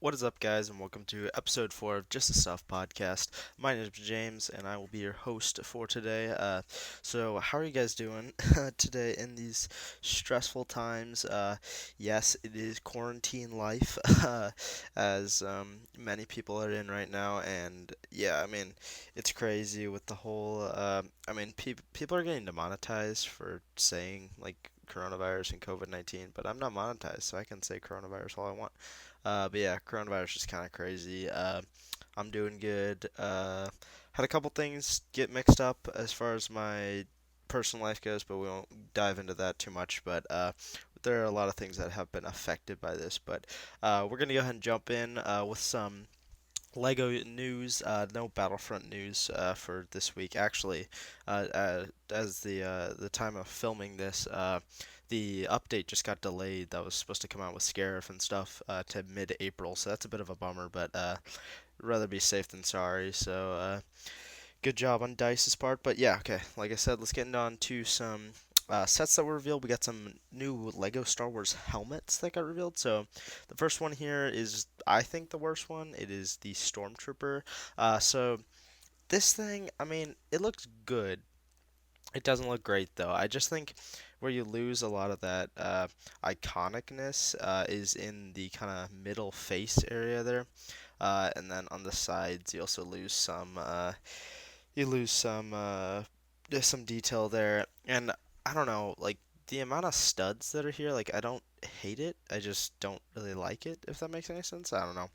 What is up, guys, and welcome to episode 4 of Just the Stuff podcast. My name is James, and I will be your host for today. How are you guys doing today in these stressful times? Yes, it is quarantine life, as many people are in right now, and yeah, it's crazy with the whole. People are getting demonetized for saying like coronavirus and COVID-19, but I'm not monetized, so I can say coronavirus all I want. But yeah, coronavirus is kind of crazy. I'm doing good. Had a couple things get mixed up as far as my personal life goes, but we won't dive into that too much. But there are a lot of things that have been affected by this. But we're gonna go ahead and jump in with some Lego news. No Battlefront news for this week. Actually, as the time of filming this, the update just got delayed. That was supposed to come out with Scarif and stuff to mid-April, so that's a bit of a bummer. But rather be safe than sorry. Good job on Dice's part. But yeah, okay. Like I said, let's get on to some sets that were revealed. We got some new Lego Star Wars helmets that got revealed. So the first one here is, I think, the worst one. It is the Stormtrooper. So this thing, it looks good. It doesn't look great though. I just think where you lose a lot of that iconicness is in the kind of middle face area there, and then on the sides you also lose some. You lose there's some detail there, and I don't know, like the amount of studs that are here, like I don't hate it, I just don't really like it, if that makes any sense. I don't know.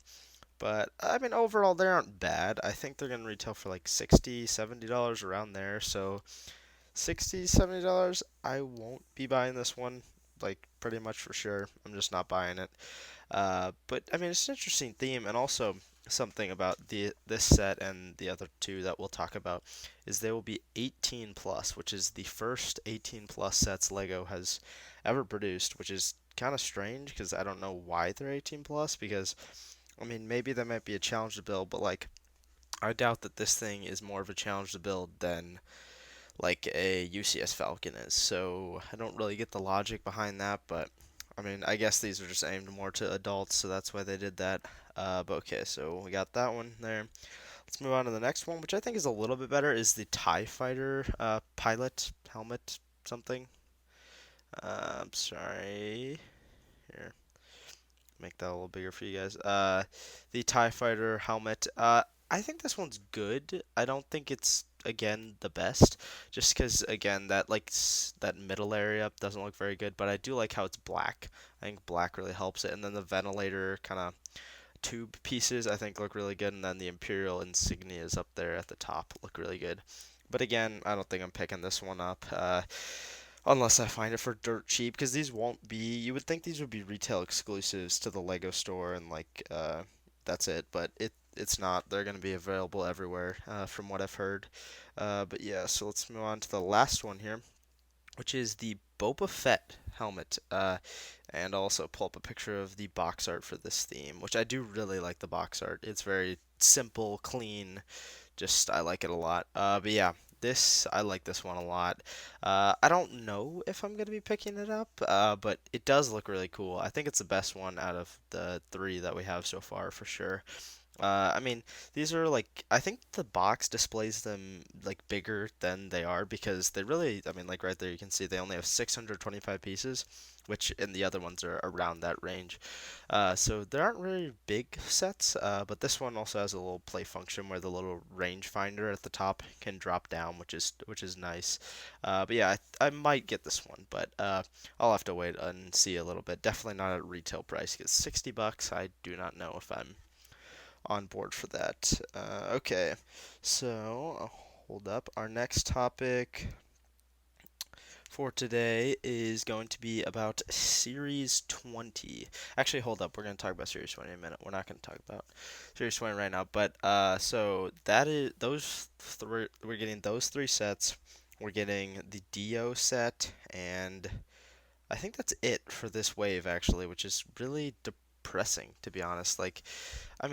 But overall they aren't bad. I think they're gonna retail for like 60, $70 around there. So 60, $70, I won't be buying this one, like pretty much for sure. I'm just not buying it. But it's an interesting theme, and also something about the this set and the other two that we'll talk about is they will be 18 plus, which is the first 18 plus sets Lego has ever produced, which is kind of strange because I don't know why they're 18 plus. Because maybe that might be a challenge to build, but like I doubt that this thing is more of a challenge to build than like a UCS Falcon is. So I don't really get the logic behind that, but I guess these are just aimed more to adults, so that's why they did that. But okay, so we got that one there. Let's move on to the next one, which I think is a little bit better, is the TIE Fighter pilot helmet something. I'm sorry. Here, make that a little bigger for you guys. The TIE Fighter helmet. I think this one's good. I don't think it's again the best, just because again that middle area doesn't look very good. But I do like how it's black. I think black really helps it, and then the ventilator kind of tube pieces I think look really good, and then the Imperial insignias up there at the top look really good. But again, I don't think I'm picking this one up. Unless I find it for dirt cheap, because these won't be. You would think these would be retail exclusives to the Lego store, and like that's it. But it's not. They're gonna be available everywhere, from what I've heard. But yeah, so let's move on to the last one here, which is the Boba Fett helmet. And I'll also pull up a picture of the box art for this theme, which I do really like the box art. It's very simple, clean, just I like it a lot. But yeah, this I like this one a lot. I don't know if I'm gonna be picking it up, but it does look really cool. I think it's the best one out of the three that we have so far for sure. These are like, I think the box displays them like bigger than they are because they really, like right there you can see they only have 625 pieces, which in the other ones are around that range. So there aren't really big sets, but this one also has a little play function where the little range finder at the top can drop down, which is nice. But yeah, I might get this one, but I'll have to wait and see a little bit. Definitely not at retail price because $60, I do not know if I'm on board for that. Okay, so hold up. Our next topic for today is going to be about Series 20. Actually, hold up. We're going to talk about Series 20 in a minute. We're not going to talk about Series 20 right now. But so that is those three. We're getting those three sets. We're getting the Dio set, and I think that's it for this wave actually, which is really depressing to be honest. Like, I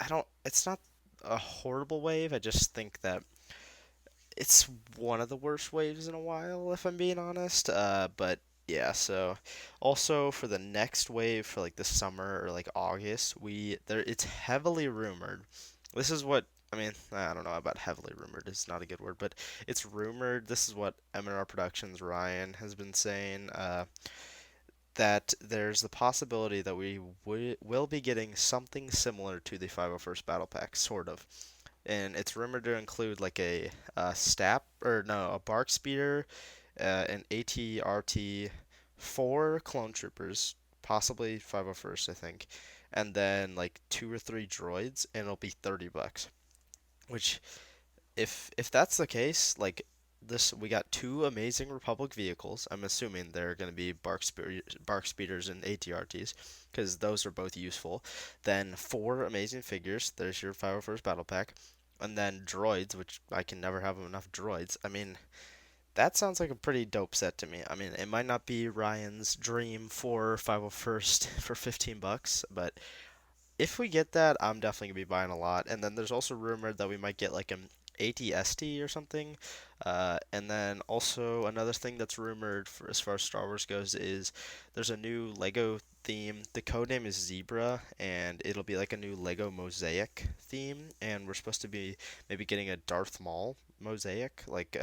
don't. It's not a horrible wave. I just think that it's one of the worst waves in a while, if I'm being honest. But Yeah, so also for the next wave for like the summer or like August, we there it's heavily rumored. This is what I mean, I don't know about heavily rumored. It's not a good word, but it's rumored. This is what M&R Productions Ryan has been saying. That there's the possibility that we will be getting something similar to the 501st Battle Pack, sort of. And it's rumored to include like a stap or no, a bark speeder, an ATRT, four clone troopers, possibly 501st, I think, and then like two or three droids, and it'll be $30. Which if that's the case, like this, we got two amazing Republic vehicles. I'm assuming they're going to be bark speeders and ATRTs, because those are both useful. Then four amazing figures. There's your 501st Battle Pack, and then droids, which I can never have enough droids. I mean, that sounds like a pretty dope set to me. I mean, it might not be Ryan's dream for 501st for $15, but if we get that, I'm definitely gonna be buying a lot. And then there's also rumored that we might get like an ATST or something. And then also another thing that's rumored for as far as Star Wars goes is there's a new Lego theme. The code name is Zebra, and it'll be like a new Lego mosaic theme. And we're supposed to be maybe getting a Darth Maul mosaic, like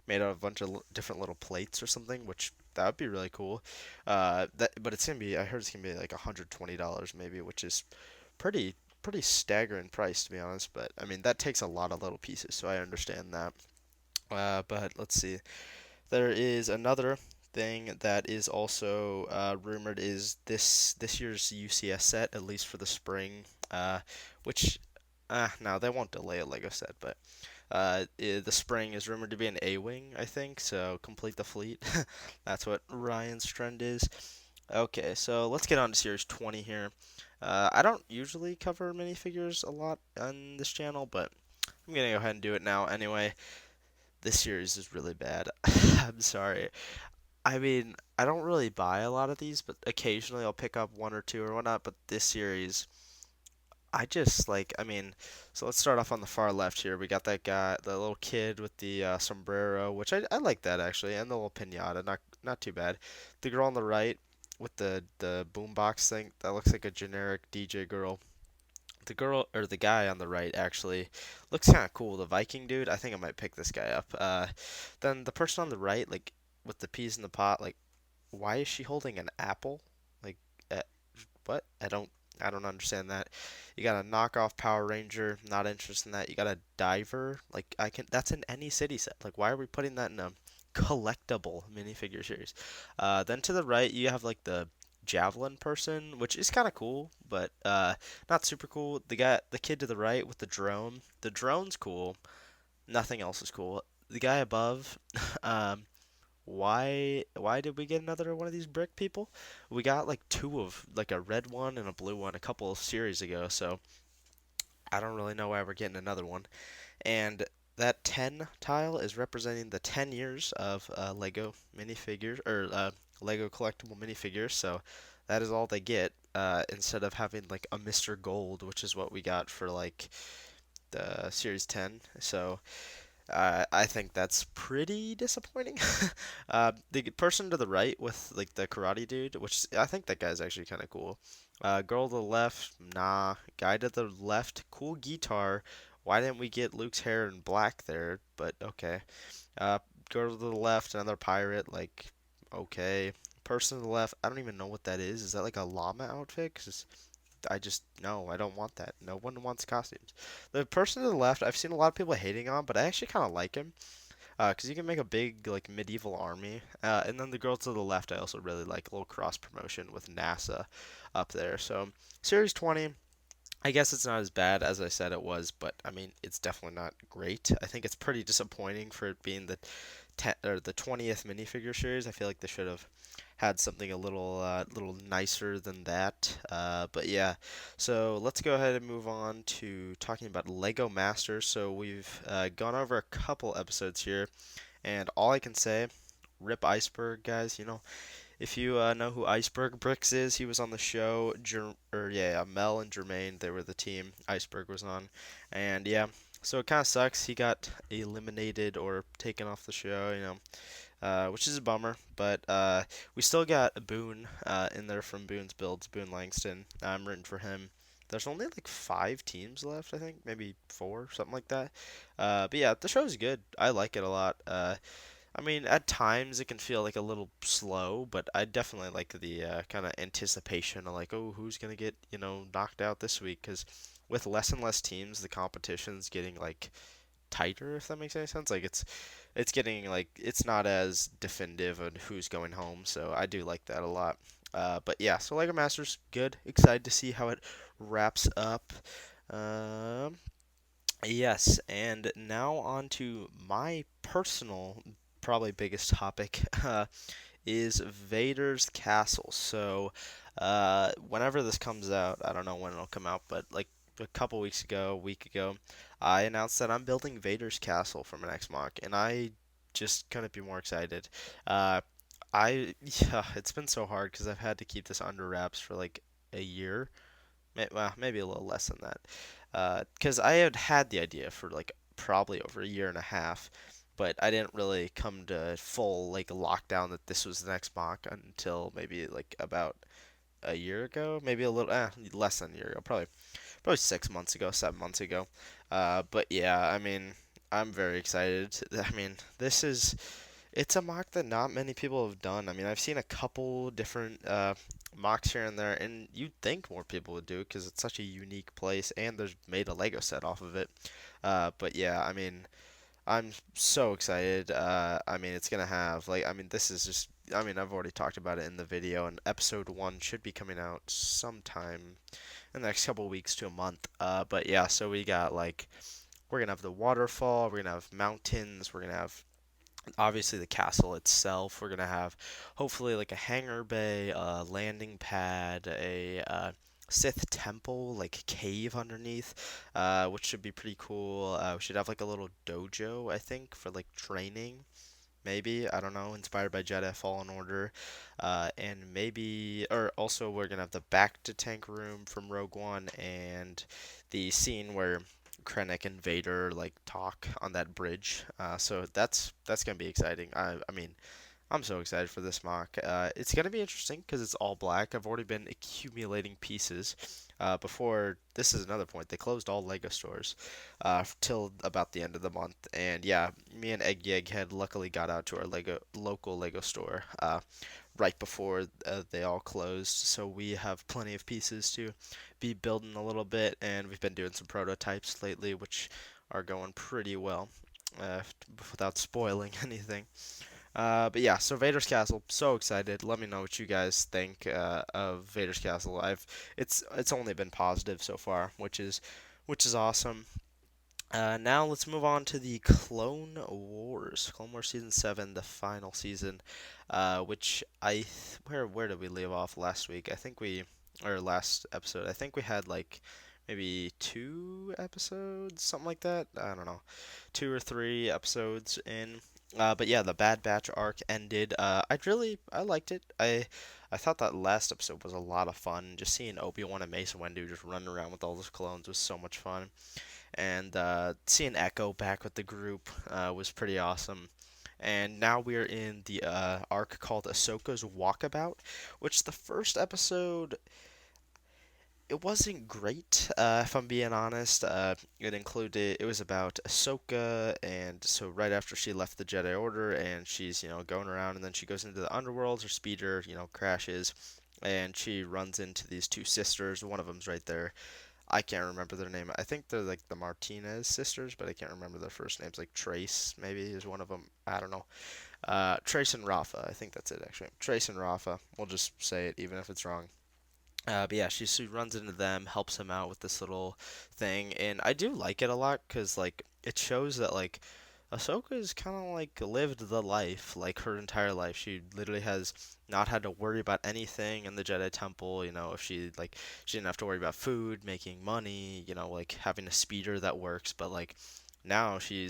made out of a bunch of different little plates or something, which that would be really cool. But it's gonna be. I heard it's gonna be like $120 maybe, which is pretty staggering price to be honest. But I mean that takes a lot of little pieces, so I understand that. But let's see. There is another thing that is also rumored is this year's UCS set, at least for the spring. Which no, they won't delay a Lego set, but the spring is rumored to be an A-wing, I think. So complete the fleet. That's what Ryan's trend is. Okay, so let's get on to Series 20 here. I don't usually cover minifigures a lot on this channel, but I'm gonna go ahead and do it now anyway. This series is really bad. I'm sorry. I mean, I don't really buy a lot of these, but occasionally I'll pick up one or two or whatnot. But this series, I just like, I mean, so let's start off on the far left here. We got that guy, the little kid with the sombrero, which I like that actually, and the little pinata, not too bad. The girl on the right with the boombox thing, that looks like a generic DJ girl. The girl or the guy on the right actually looks kind of cool. The Viking dude, I think I might pick this guy up. Then the person on the right, like with the peas in the pot, like why is she holding an apple? Like, uh, what? I don't understand that. You got a knockoff Power Ranger, not interested in that. You got a diver, like I can. That's in any city set. Like, why are we putting that in a collectible minifigure series? Then to the right, you have like the javelin person, which is kind of cool, but not super cool. The kid to the right with the drone. The drone's cool. Nothing else is cool. The guy above, um, why did we get another one of these brick people? We got like two of like a red one and a blue one a couple of series ago, so I don't really know why we're getting another one. And that 10 tile is representing the 10 years of Lego minifigures or Lego collectible minifigures, so that is all they get instead of having like a Mr. Gold, which is what we got for like the Series 10. So I think that's pretty disappointing. The person to the right with like the karate dude, which I think that guy's actually kind of cool. Girl to the left, nah. Guy to the left, cool guitar. Why didn't we get Luke's hair in black there? But okay. Uh, Girl to the left, another pirate. Like, okay. Person to the left, I don't even know what that is. Is that like a llama outfit? 'Cause I just no, I don't want that. No one wants costumes. The person to the left, I've seen a lot of people hating on, but I actually kind of like him. 'Cause you can make a big like medieval army. And then the girl to the left, I also really like a little cross promotion with NASA up there. So Series 20, I guess it's not as bad as I said it was, but I mean it's definitely not great. I think it's pretty disappointing for it being the 20th minifigure series. I feel like they should have had something a little nicer than that. But yeah, so let's go ahead and move on to talking about Lego Masters. So we've gone over a couple episodes here, and all I can say, rip Iceberg, guys. You know, if you know who Iceberg Bricks is, he was on the show. Mel and Jermaine, they were the team Iceberg was on, and yeah. So it kind of sucks. He got eliminated or taken off the show. You know, which is a bummer. But we still got Boone in there from Boone's builds, Boone Langston. I'm rooting for him. There's only like 5 teams left, I think, maybe four, something like that. But yeah, the show's good. I like it a lot. I mean, at times it can feel like a little slow, but I definitely like the kind of anticipation of like, oh, who's gonna get knocked out this week? Because with less and less teams, the competition's getting like tighter, if that makes any sense. Like it's getting like it's not as definitive on who's going home, so I do like that a lot. But yeah, so Lego Masters, good. Excited to see how it wraps up. Um, yes, and now on to my personal, probably biggest topic, is Vaders Castle. So, whenever this comes out, I don't know when it'll come out, but like a couple weeks ago, a week ago, I announced that I'm building Vaders Castle for my next mock, and I just couldn't be more excited. Uh, yeah, it's been so hard because I've had to keep this under wraps for like a year, well, maybe a little less than that, because I had had the idea for like probably over a year and a half, but I didn't really come to full like lockdown that this was the next mock until maybe like about a year ago, maybe a little less than a year ago, probably 6 months ago, 7 months ago. But yeah, I mean, I'm very excited. I mean, it's a mock that not many people have done. I mean, I've seen a couple different mocks here and there, and you'd think more people would do it because it's such a unique place, and there's made a Lego set off of it. But yeah, I mean, I'm so excited. I mean, it's gonna have like, I mean, this is just. I mean, I've already talked about it in the video, and episode 1 should be coming out sometime in the next couple weeks to a month. But yeah, so we got like we're gonna have the waterfall, we're gonna have mountains, we're gonna have obviously the castle itself. We're gonna have hopefully like a hangar bay, a landing pad, a Sith temple, like cave underneath, which should be pretty cool. We should have like a little dojo, I think, for like training. Maybe, I don't know, inspired by Jedi Fallen Order. And maybe, or also we're gonna have the back to tank room from Rogue One and the scene where Krennic and Vader like talk on that bridge. So that's gonna be exciting. I mean, I'm so excited for this mock. It's gonna be interesting because it's all black. I've already been accumulating pieces. Before this is another point. They closed all Lego stores till about the end of the month, and yeah, me and Egg Yeg had luckily got out to our Lego local Lego store right before they all closed. So we have plenty of pieces to be building a little bit, and we've been doing some prototypes lately, which are going pretty well. Uh, Without spoiling anything. But yeah, so Vader's Castle, so excited. Let me know what you guys think of Vader's Castle. It's only been positive so far, which is awesome. Now let's move on to the Clone Wars, Clone Wars Season 7, the final season, which where did we leave off last week? Or last episode. I think we had like maybe 2 episodes, something like that. I don't know, 2 or 3 episodes in. But yeah, the Bad Batch arc ended. I liked it. I thought that last episode was a lot of fun. Just seeing Obi-Wan and Mace Windu just running around with all those clones was so much fun. And seeing Echo back with the group was pretty awesome. And now we're in the arc called Ahsoka's Walkabout, which the first episode it wasn't great, if I'm being honest. It was about Ahsoka, and so right after she left the Jedi Order, and she's, going around, and then she goes into the underworld, her speeder, crashes, and she runs into these two sisters. One of them's right there. I can't remember their name. I think they're like the Martinez sisters, but I can't remember their first names. Like Trace, maybe, is one of them. I don't know. Trace and Rafa. I think that's it, actually. Trace and Rafa. We'll just say it, even if it's wrong. But yeah, she runs into them, helps him out with this little thing, and I do like it a lot because like it shows that like Ahsoka's kind of like lived the life like her entire life. She literally has not had to worry about anything in the Jedi Temple. If she didn't have to worry about food, making money, like having a speeder that works. But like now she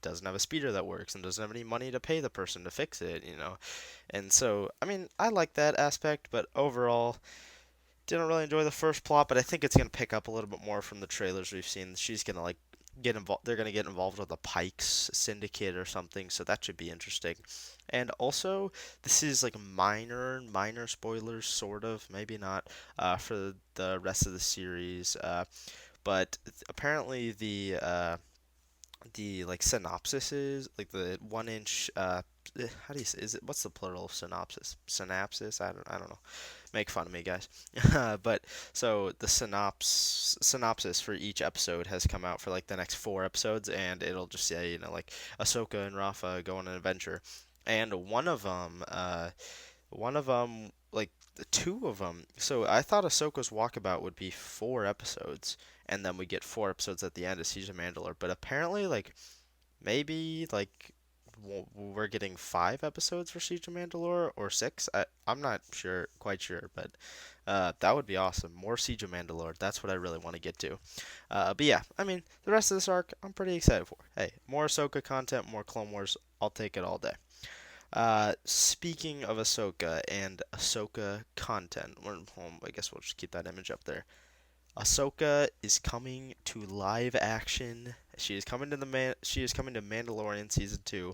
doesn't have a speeder that works and doesn't have any money to pay the person to fix it. And so I mean I like that aspect, but overall didn't really enjoy the first plot, but I think it's gonna pick up a little bit more from the trailers we've seen. She's gonna like get involved. They're gonna get involved with the Pikes Syndicate or something, so that should be interesting. And also, this is like minor spoilers, sort of, maybe not, for the rest of the series. But apparently the like synopsis is like the 1 inch. How do you say? Is it what's the plural of synopsis? Synapsis? I don't know. Make fun of me, guys. But so the synopsis for each episode has come out for like the next 4 episodes, and it'll just say, like Ahsoka and Rafa go on an adventure, and one of them, like the two of them. So I thought Ahsoka's walkabout would be 4 episodes, and then we get 4 episodes at the end of Siege of Mandalore. But apparently, like maybe like we're getting 5 episodes for Siege of Mandalore or six. I'm not sure, quite sure, but that would be awesome. More Siege of Mandalore. That's what I really want to get to. But yeah, I mean, the rest of this arc, I'm pretty excited for. Hey, more Ahsoka content, more Clone Wars. I'll take it all day. Speaking of Ahsoka and Ahsoka content, I guess we'll just keep that image up there. Ahsoka is coming to live action. She is coming to Mandalorian season 2.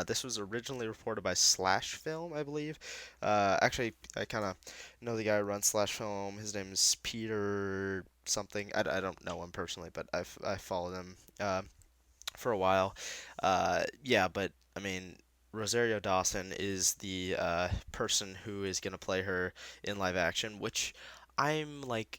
This was originally reported by Slash Film, I believe. Actually, I kind of know the guy who runs Slash Film. His name is Peter something. I don't know him personally, but I followed him for a while. Yeah, but I mean, Rosario Dawson is the person who is gonna play her in live action, which I'm like.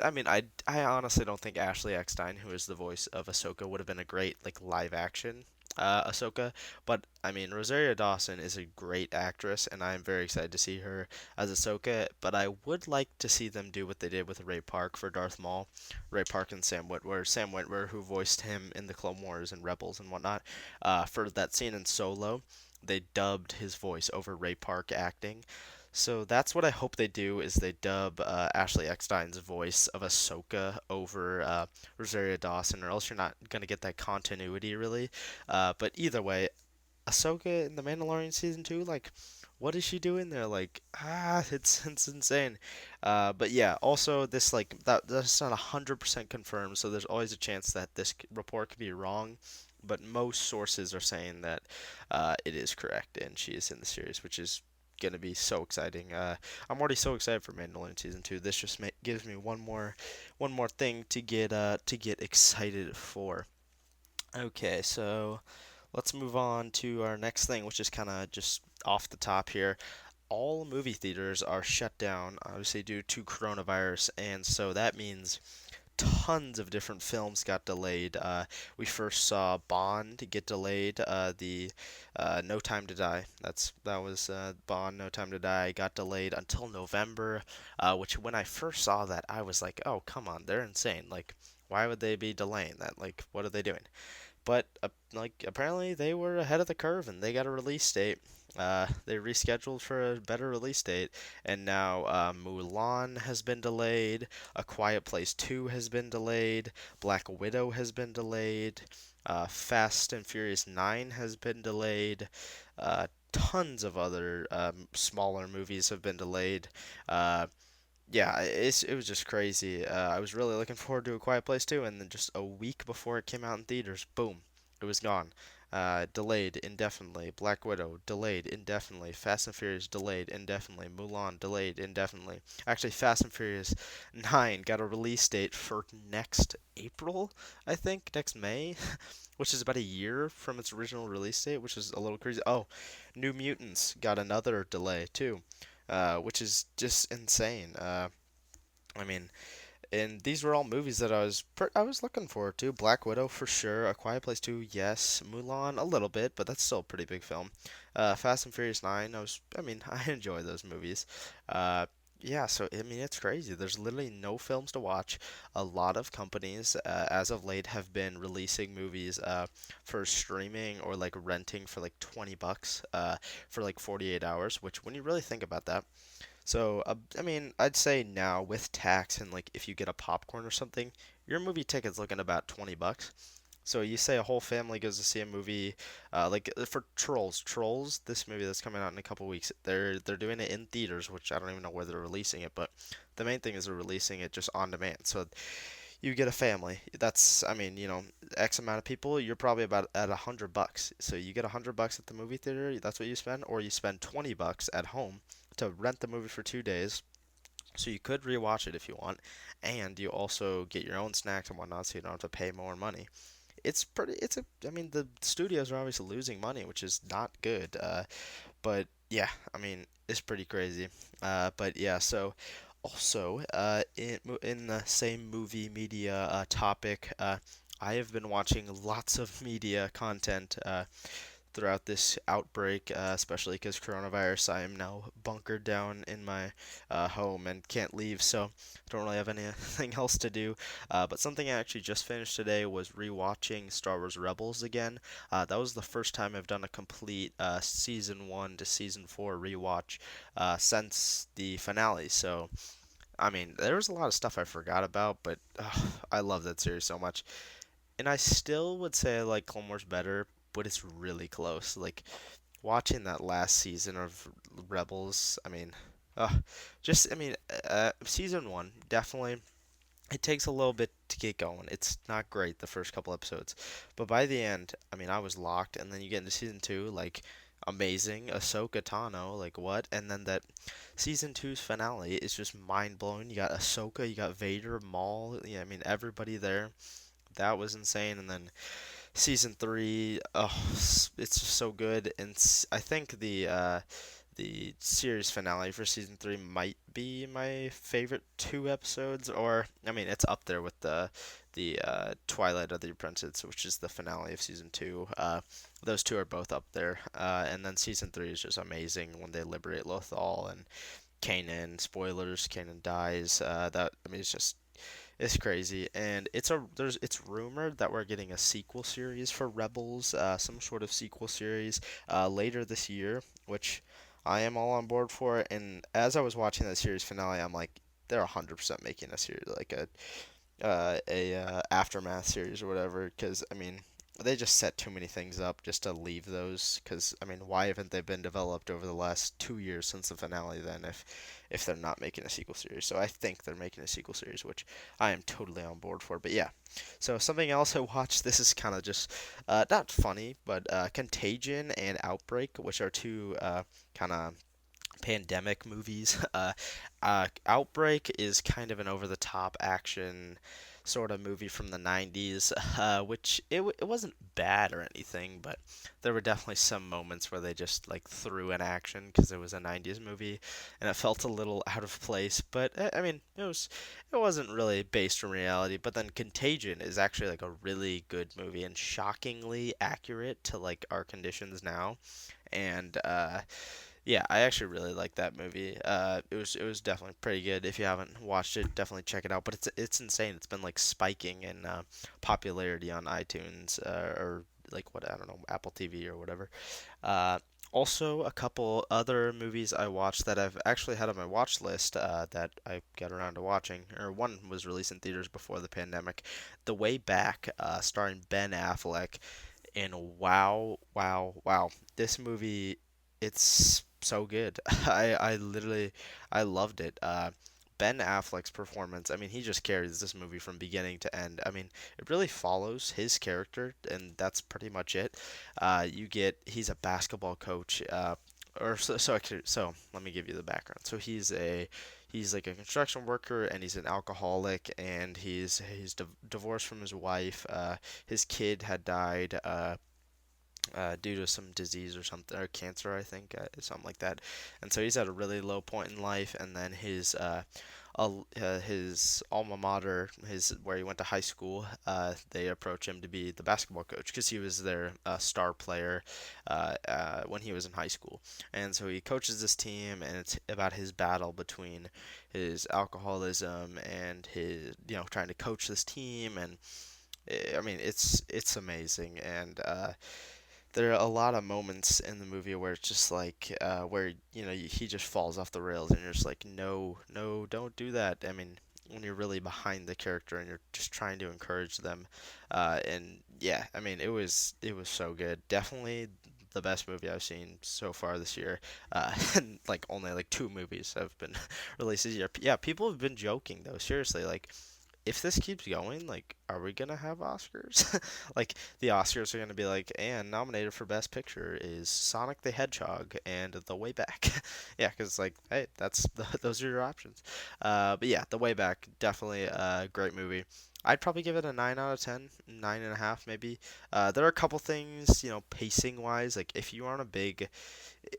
I mean, I honestly don't think Ashley Eckstein, who is the voice of Ahsoka, would have been a great like live action Ahsoka. But I mean, Rosario Dawson is a great actress, and I'm very excited to see her as Ahsoka. But I would like to see them do what they did with Ray Park for Darth Maul. Ray Park and Sam Witwer, who voiced him in the Clone Wars and Rebels and whatnot, for that scene in Solo, they dubbed his voice over Ray Park acting. So that's what I hope they do is they dub Ashley Eckstein's voice of Ahsoka over Rosario Dawson, or else you're not gonna get that continuity really. But either way, Ahsoka in the Mandalorian season 2, like, what is she doing there? Like, it's insane. But yeah, also this that's not 100% confirmed, so there's always a chance that this report could be wrong. But most sources are saying that it is correct, and she is in the series, which is gonna be so exciting. I'm already so excited for Mandalorian season 2. This just gives me one more thing to get excited for. Okay, so let's move on to our next thing, which is kind of just off the top here. All movie theaters are shut down, obviously, due to coronavirus, and so that means tons of different films got delayed. We first saw Bond get delayed. The No Time to Die. That was Bond. No Time to Die got delayed until November. Which when I first saw that, I was like, oh come on, they're insane. Like, why would they be delaying that? Like, what are they doing? But like apparently they were ahead of the curve and they got a release date. They rescheduled for a better release date, and now Mulan has been delayed. A Quiet Place 2 has been delayed. Black Widow has been delayed. Fast and Furious 9 has been delayed. Tons of other smaller movies have been delayed. Yeah, it was just crazy. I was really looking forward to A Quiet Place 2, and then just a week before it came out in theaters, boom, it was gone. Delayed indefinitely. Black Widow delayed indefinitely. Fast and Furious delayed indefinitely. Mulan delayed indefinitely. Actually, Fast and Furious 9 got a release date for next April, I think, next May, which is about a year from its original release date, which is a little crazy. Oh, New Mutants got another delay too, which is just insane. I mean, and these were all movies that I was looking forward to. Black Widow for sure. A Quiet Place 2, yes. Mulan a little bit, but that's still a pretty big film. Fast and Furious 9. I mean, I enjoy those movies. Uh, yeah, so I mean, it's crazy. There's literally no films to watch. A lot of companies, as of late, have been releasing movies for streaming or like renting for like $20 for like 48 hours. Which, when you really think about that, so, I mean, I'd say now with tax and like if you get a popcorn or something, your movie ticket's looking about $20. So you say a whole family goes to see a movie, for Trolls, this movie that's coming out in a couple weeks. They're doing it in theaters, which I don't even know where they're releasing it, but the main thing is they're releasing it just on demand. So you get a family. That's, I mean, X amount of people, you're probably about at $100. So you get $100 at the movie theater, that's what you spend, or you spend $20 at home to rent the movie for 2 days. So you could rewatch it if you want, and you also get your own snacks and whatnot, so you don't have to pay more money. I mean, the studios are obviously losing money, which is not good. But yeah, I mean, it's pretty crazy. But yeah, so also in the same movie media topic, I have been watching lots of media content throughout this outbreak, especially because coronavirus. I am now bunkered down in my home and can't leave, so I don't really have anything else to do. But something I actually just finished today was rewatching Star Wars Rebels again. That was the first time I've done a complete season 1 to season 4 rewatch since the finale. So, I mean, there was a lot of stuff I forgot about, but I love that series so much. And I still would say I like Clone Wars better, but it's really close. Like watching that last season of Rebels, I mean, uh, I mean, season one definitely. It takes a little bit to get going. It's not great the first couple episodes, but by the end, I mean, I was locked. And then you get into season two, like amazing, Ahsoka Tano, like what? And then that season two's finale is just mind blowing. You got Ahsoka, you got Vader, Maul. Yeah, I mean, everybody there. That was insane. And then season three, oh, it's just so good. And I think the series finale for season three might be my favorite two episodes, or I mean, it's up there with the Twilight of the Apprentice, which is the finale of season two. Those two are both up there. And then season three is just amazing when they liberate Lothal and Kanan. Spoilers: Kanan dies. That I mean, it's crazy, and it's rumored that we're getting a sequel series for Rebels, some sort of sequel series later this year, which I am all on board for. And as I was watching that series finale, I'm like, they're 100% making a series like a aftermath series or whatever, because I mean they just set too many things up just to leave those, because I mean why haven't they been developed over the last 2 years since the finale then, if they're not making a sequel series? So I think they're making a sequel series, which I am totally on board for. But yeah, so something else I watched, this is kind of just not funny, but Contagion and Outbreak, which are two kind of pandemic movies. Outbreak is kind of an over-the-top action sort of movie from the 90s, which it wasn't bad or anything, but there were definitely some moments where they just like threw in action because it was a 90s movie and it felt a little out of place. But I mean, it wasn't really based on reality. But then Contagion is actually like a really good movie and shockingly accurate to like our conditions now. And yeah, I actually really like that movie. It was definitely pretty good. If you haven't watched it, definitely check it out. But it's insane. It's been like spiking in popularity on iTunes or like what, I don't know, Apple TV or whatever. Uh, Also, a couple other movies I watched that I've actually had on my watch list that I got around to watching, or one was released in theaters before the pandemic. The Way Back, starring Ben Affleck, and wow, wow, wow. This movie, it's so good. I literally, I loved it. Ben Affleck's performance, I mean, he just carries this movie from beginning to end. I mean, it really follows his character, and that's pretty much it. He's a basketball coach, so let me give you the background. So he's like a construction worker, and he's an alcoholic, and he's divorced from his wife. His kid had died due to some disease or something, or cancer, I think, something like that. And so he's at a really low point in life, and then his alma mater, his where he went to high school, they approach him to be the basketball coach because he was their star player when he was in high school. And so he coaches this team, and it's about his battle between his alcoholism and his, trying to coach this team. And I mean, it's amazing. And there are a lot of moments in the movie where it's just like where he just falls off the rails, and you're just like, no, no, don't do that. I mean, when you're really behind the character and you're just trying to encourage them, and yeah, I mean, it was so good. Definitely the best movie I've seen so far this year. And like only like two movies have been released this year. Yeah, people have been joking though. Seriously, like if this keeps going, like, are we gonna have Oscars? Like, the Oscars are gonna be like, and nominated for Best Picture is Sonic the Hedgehog and The Way Back. Yeah, because like, hey, those are your options. But yeah, The Way Back, definitely a great movie. I'd probably give it a 9 out of 10, 9.5 maybe. There are a couple things, pacing wise, like if you aren't a big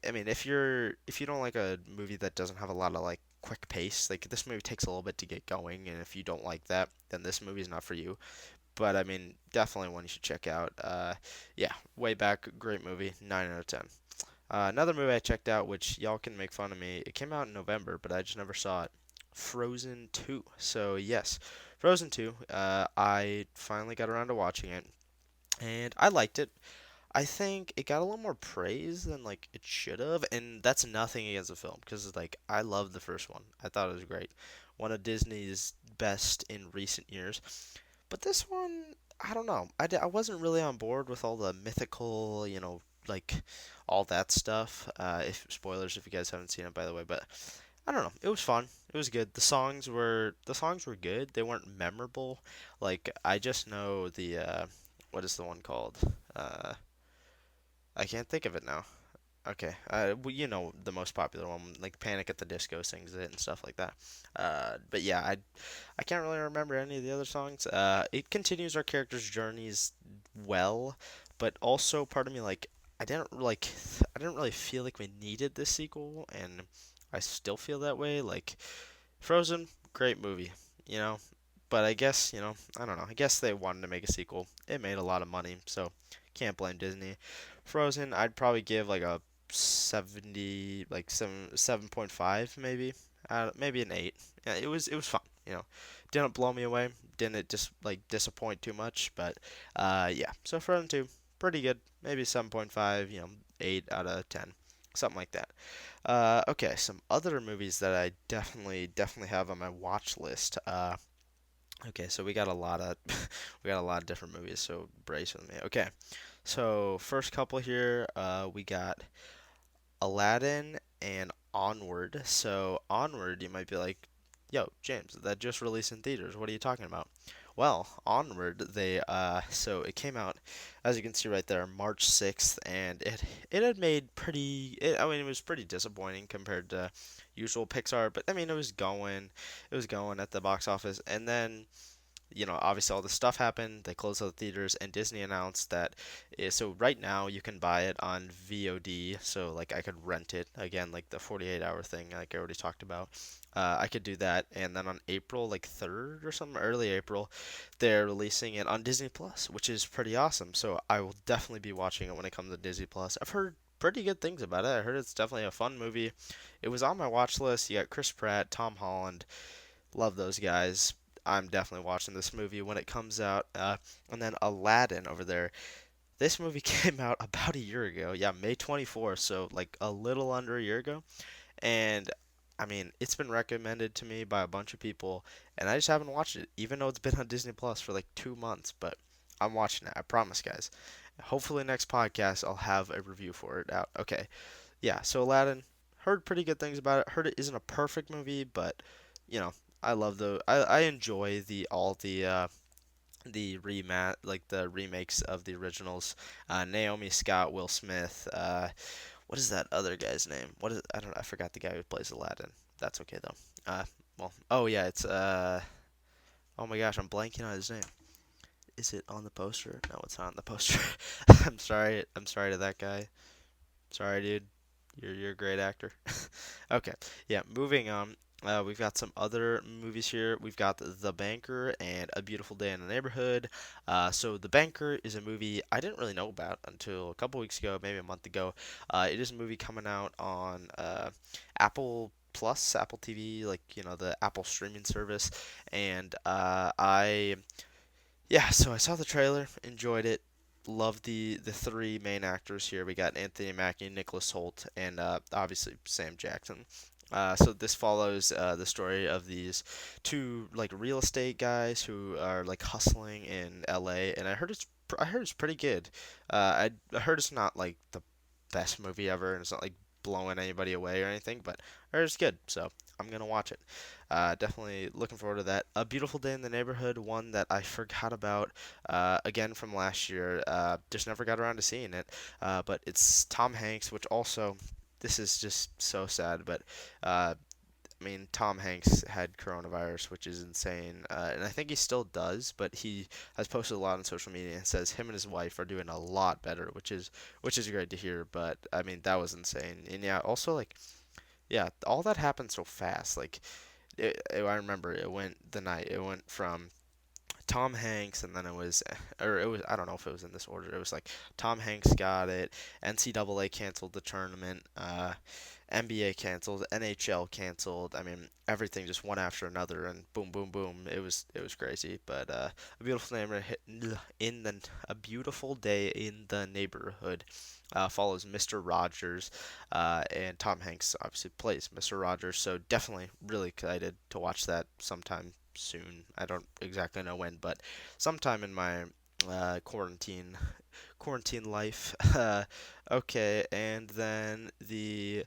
I mean, if you don't like a movie that doesn't have a lot of like quick pace, like this movie takes a little bit to get going, and if you don't like that, then this movie's not for you. But I mean, definitely one you should check out. Yeah, Way Back, great movie, 9 out of 10. Another movie I checked out, which y'all can make fun of me. It came out in November, but I just never saw it. Frozen 2. So yes, Frozen 2. I finally got around to watching it, and I liked it. I think it got a little more praise than like it should have, and that's nothing against the film because like I love the first one. I thought it was great, one of Disney's best in recent years. But this one, I don't know. I wasn't really on board with all the mythical, like all that stuff. If spoilers if you guys haven't seen it, by the way, but I don't know. It was fun. It was good. The songs were good. They weren't memorable. Like I just know the what is the one called? Uh, I can't think of it now. Okay, well, the most popular one, like Panic at the Disco sings it and stuff like that. But yeah, I can't really remember any of the other songs. It continues our characters' journeys well, but also part of me like I didn't really feel like we needed this sequel, and I still feel that way. Like Frozen, great movie, you know, but I guess I don't know. I guess they wanted to make a sequel. It made a lot of money, so can't blame Disney. Frozen, I'd probably give like a 70, like 7.5 maybe. Maybe an 8. Yeah, it was fun, Didn't blow me away. Didn't just like disappoint too much, but yeah. So Frozen 2, pretty good. Maybe 7.5, 8 out of 10. Something like that. Okay, some other movies that I definitely have on my watch list. Okay, so we got a lot of we got a lot of different movies, so brace with me. Okay, so first couple here, we got Aladdin and Onward. So Onward, you might be like, "Yo, James, that just released in theaters. What are you talking about?" Well, Onward, so it came out, as you can see right there, March 6th, and it had made I mean, it was pretty disappointing compared to usual Pixar, but I mean, it was going at the box office, and then obviously all this stuff happened. They closed all the theaters, and Disney announced that. So right now you can buy it on VOD. So like I could rent it again, like the 48-hour thing, like I already talked about. I could do that, and then on April like 3rd or something, early April, they're releasing it on Disney Plus, which is pretty awesome. So I will definitely be watching it when it comes to Disney Plus. I've heard pretty good things about it. I heard it's definitely a fun movie. It was on my watch list. You got Chris Pratt, Tom Holland. Love those guys. I'm definitely watching this movie when it comes out. And then Aladdin over there. This movie came out about a year ago. Yeah, May 24th, so like a little under a year ago. And I mean, it's been recommended to me by a bunch of people, and I just haven't watched it, even though it's been on Disney Plus for like 2 months. But I'm watching it. I promise, guys. Hopefully, next podcast I'll have a review for it out. Okay, yeah. So Aladdin, heard pretty good things about it. Heard it isn't a perfect movie, but you know, I enjoy the like the remakes of the originals. Naomi Scott, Will Smith. What is that other guy's name? I don't know. I forgot the guy who plays Aladdin. That's okay though. Well, oh yeah, it's oh my gosh, I'm blanking on his name. Is it on the poster? No, it's not on the poster. I'm sorry. I'm sorry to that guy. Sorry, dude. You're a great actor. Okay, yeah. Moving on. We've got some other movies here. We've got The Banker and A Beautiful Day in the Neighborhood. So The Banker is a movie I didn't really know about until a couple weeks ago, maybe a month ago. It is a movie coming out on Apple Plus, Apple TV, like the Apple streaming service, and so I saw the trailer, enjoyed it, loved the three main actors here. We got Anthony Mackie, Nicholas Hoult, and obviously Sam Jackson. So this follows the story of these two like real estate guys who are like hustling in LA, and I heard it's pretty good. I heard it's not like the best movie ever, and it's not like blowing anybody away or anything, but I heard it's good. So I'm gonna watch it. Definitely looking forward to that. A Beautiful Day in the Neighborhood, one that I forgot about, again from last year. Just never got around to seeing it. But it's Tom Hanks, which also, this is just so sad, but uh, I mean, Tom Hanks had coronavirus, which is insane, and I think he still does. But he has posted a lot on social media and says him and his wife are doing a lot better, which is great to hear. But I mean, that was insane. And yeah, also like yeah, all that happened so fast. Like I remember it went the night. It went from Tom Hanks, and then it was, I don't know if it was in this order. It was like Tom Hanks got it, NCAA canceled the tournament, NBA canceled, NHL canceled. I mean, everything just one after another, and boom, boom, boom. It was crazy. But a beautiful neighborhood in the a beautiful day in the neighborhood follows Mr. Rogers, and Tom Hanks obviously plays Mr. Rogers. So definitely really excited to watch that sometime soon. I don't exactly know when, but sometime in my quarantine life. Okay, and then the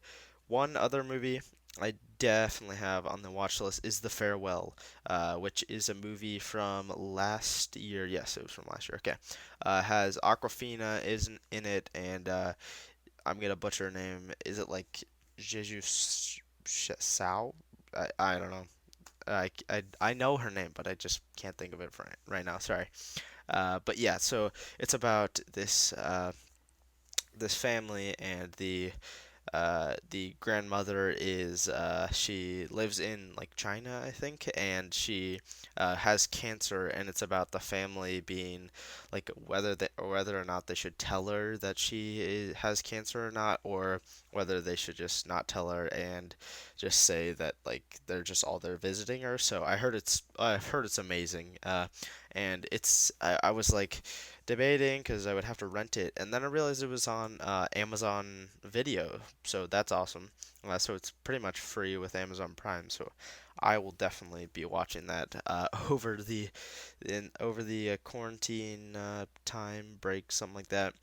one other movie I definitely have on the watch list is The Farewell, which is a movie from last year. Yes, it was from last year. Okay, has Aquafina is in it, and I'm gonna butcher her name. Is it like Jesus Sao? I don't know. I know her name, but I just can't think of it right now. Sorry. But yeah, so it's about this family, and the grandmother is she lives in like China, I think, and she has cancer, and it's about the family being like whether or not they should tell her that has cancer or not, or whether they should just not tell her and just say that like they're just all there visiting her. So I've heard it's amazing, and I was like debating because I would have to rent it, and then I realized it was on Amazon Video, so that's awesome. So it's pretty much free with Amazon Prime, so I will definitely be watching that over the quarantine time break, something like that.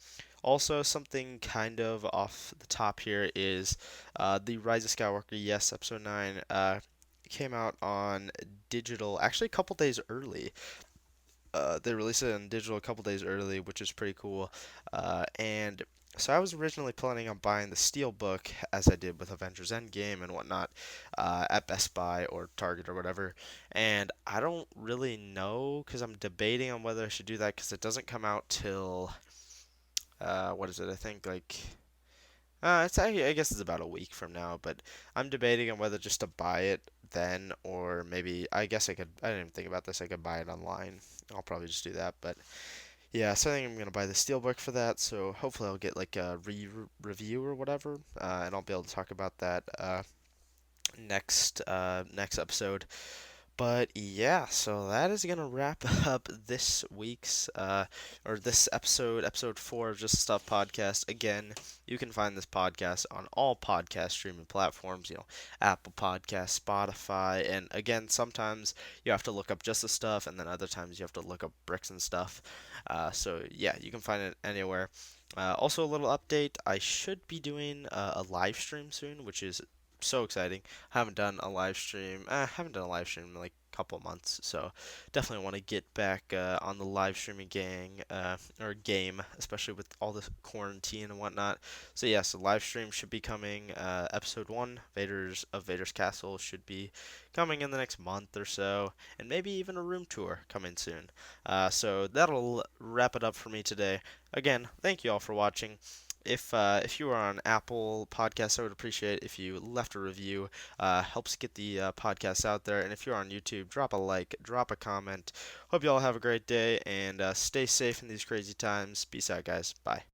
Also, something kind of off the top here is the Rise of Skywalker. Yes, Episode 9 came out on digital actually a couple days early. They released it on digital a couple days early, which is pretty cool. And so I was originally planning on buying the Steelbook, as I did with Avengers Endgame and whatnot, at Best Buy or Target or whatever. And I don't really know because I'm debating on whether I should do that because it doesn't come out till what is it? I think like I guess it's about a week from now, but I'm debating on whether just to buy it then, or maybe I guess I didn't even think about this. I could buy it online. I'll probably just do that, but yeah, so I think I'm gonna buy the Steelbook for that. So hopefully I'll get like a review or whatever, and I'll be able to talk about that next episode. But yeah, so that is gonna wrap up this week's or this episode 4 of Just Stuff podcast. Again, you can find this podcast on all podcast streaming platforms, Apple Podcasts, Spotify, and again, sometimes you have to look up Just the Stuff, and then other times you have to look up Bricks and Stuff. So yeah, you can find it anywhere. Also, a little update: I should be doing a live stream soon, which is so exciting. Haven't done a live stream. Haven't done a live stream in like a couple months, so definitely want to get back on the live streaming or game, especially with all the quarantine and whatnot. So yeah, so live stream should be coming. Episode 1, Vaders Castle, should be coming in the next month or so, and maybe even a room tour coming soon. So that'll wrap it up for me today. Again, thank you all for watching. If you are on Apple Podcasts, I would appreciate if you left a review. Helps get the podcast out there. And if you're on YouTube, drop a like, drop a comment. Hope you all have a great day, and stay safe in these crazy times. Peace out, guys. Bye.